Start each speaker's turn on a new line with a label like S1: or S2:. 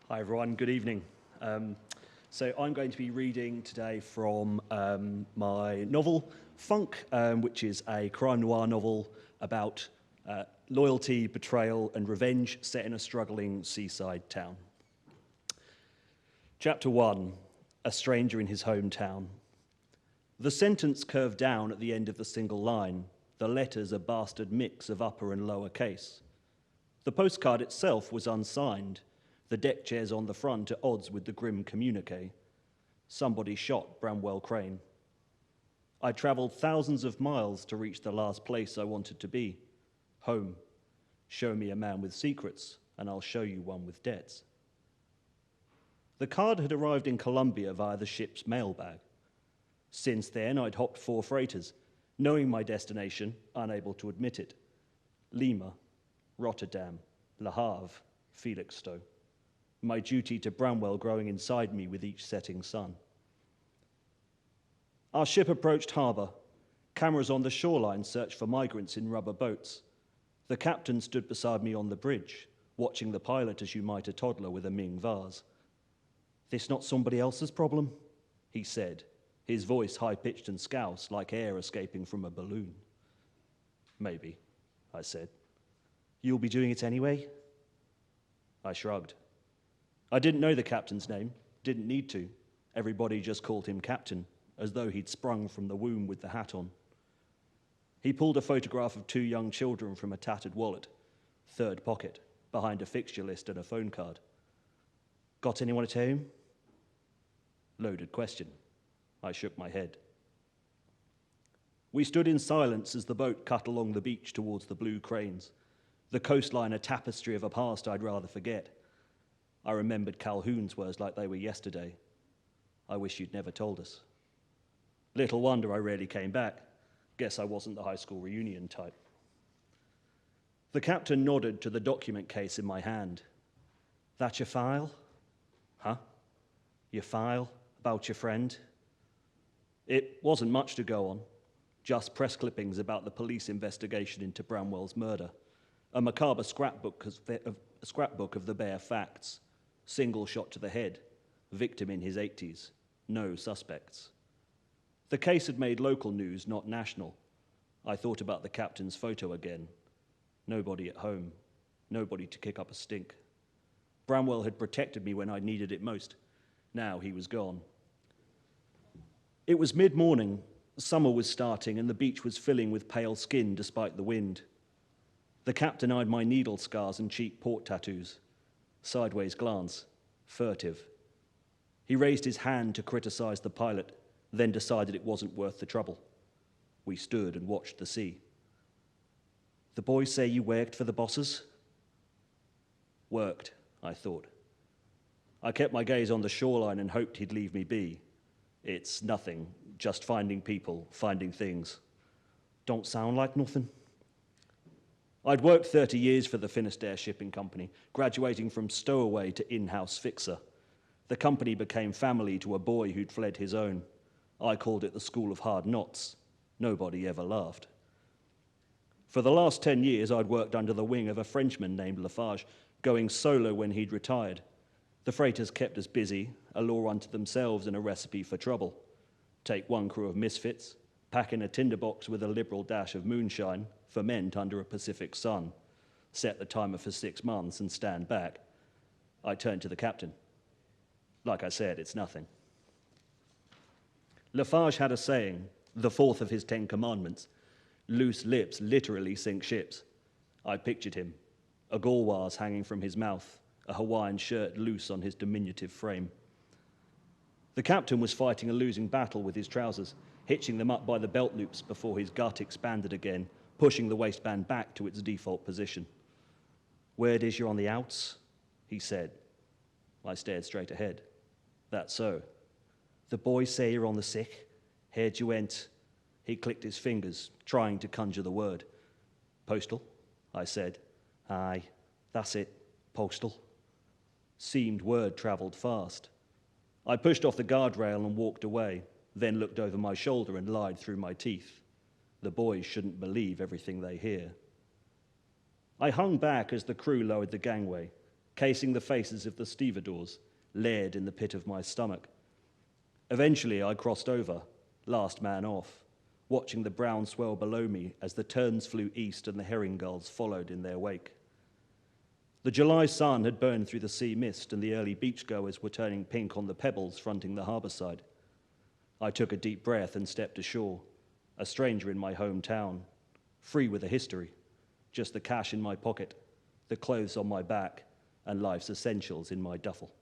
S1: Hi everyone, good evening. So I'm going to be reading today from my novel, Funk, which is a crime noir novel about loyalty, betrayal and revenge set in a struggling seaside town. Chapter 1, A Stranger in His Hometown. The sentence curved down at the end of the single line, the letters a bastard mix of upper and lower case. The postcard itself was unsigned, the deck chairs on the front at odds with the grim communique. Somebody shot Bramwell Crane. I travelled thousands of miles to reach the last place I wanted to be. Home. Show me a man with secrets, and I'll show you one with debts. The card had arrived in Colombia via the ship's mailbag. Since then, I'd hopped 4 freighters, knowing my destination, unable to admit it. Lima, Rotterdam, Le Havre, Felixstowe. My duty to Bramwell growing inside me with each setting sun. Our ship approached harbour. Cameras on the shoreline searched for migrants in rubber boats. The captain stood beside me on the bridge, watching the pilot as you might a toddler with a Ming vase. "This not somebody else's problem?" he said, his voice high-pitched and scouse like air escaping from a balloon. "Maybe," I said. "You'll be doing it anyway?" I shrugged. I didn't know the captain's name, didn't need to. Everybody just called him Captain, as though he'd sprung from the womb with the hat on. He pulled a photograph of 2 young children from a tattered wallet, third pocket, behind a fixture list and a phone card. "Got anyone at home?" Loaded question. I shook my head. We stood in silence as the boat cut along the beach towards the blue cranes, the coastline a tapestry of a past I'd rather forget. I remembered Calhoun's words like they were yesterday. "I wish you'd never told us." Little wonder I rarely came back. Guess I wasn't the high school reunion type. The captain nodded to the document case in my hand. "That your file?" "Huh? Your file about your friend?" It wasn't much to go on, just press clippings about the police investigation into Bramwell's murder, a macabre scrapbook of the bare facts, single shot to the head, victim in his 80s, no suspects. The case had made local news, not national. I thought about the captain's photo again. Nobody at home, nobody to kick up a stink. Bramwell had protected me when I needed it most. Now he was gone. It was mid-morning, summer was starting and the beach was filling with pale skin despite the wind. The captain eyed my needle scars and cheap port tattoos. Sideways glance, furtive. He raised his hand to criticize the pilot, then decided it wasn't worth the trouble. We stood and watched the sea. "The boys say you worked for the bosses?" Worked, I thought. I kept my gaze on the shoreline and hoped he'd leave me be. It's nothing, just finding people, finding things. "Don't sound like nothing." I'd worked 30 years for the Finisterre Shipping Company, graduating from stowaway to in-house fixer. The company became family to a boy who'd fled his own. I called it the School of Hard Knots. Nobody ever laughed. For the last 10 years, I'd worked under the wing of a Frenchman named Lafarge, going solo when he'd retired. The freighters kept us busy, a law unto themselves and a recipe for trouble. Take one crew of misfits, pack in a tinderbox with a liberal dash of moonshine, ferment under a Pacific sun, set the timer for 6 months and stand back. I turned to the captain. Like I said, it's nothing. Lafarge had a saying, the 4th of his 10 commandments: loose lips literally sink ships. I pictured him, a gauloise hanging from his mouth, a Hawaiian shirt loose on his diminutive frame. The captain was fighting a losing battle with his trousers, hitching them up by the belt loops before his gut expanded again, pushing the waistband back to its default position. "Word is you're on the outs," he said. I stared straight ahead. "That's so." "The boys say you're on the sick. Heard you went..." He clicked his fingers, trying to conjure the word. "Postal," I said. "Aye, that's it, postal." Seemed word travelled fast. I pushed off the guardrail and walked away, then looked over my shoulder and lied through my teeth. The boys shouldn't believe everything they hear. I hung back as the crew lowered the gangway. casing the faces of the stevedores, laid in the pit of my stomach. Eventually I crossed over, last man off, watching the brown swell below me as the terns flew east and the herring gulls followed in their wake. The July sun had burned through the sea mist and the early beachgoers were turning pink on the pebbles fronting the harbour side. I took a deep breath and stepped ashore, a stranger in my hometown, free with a history, just the cash in my pocket, the clothes on my back, and life's essentials in my duffel.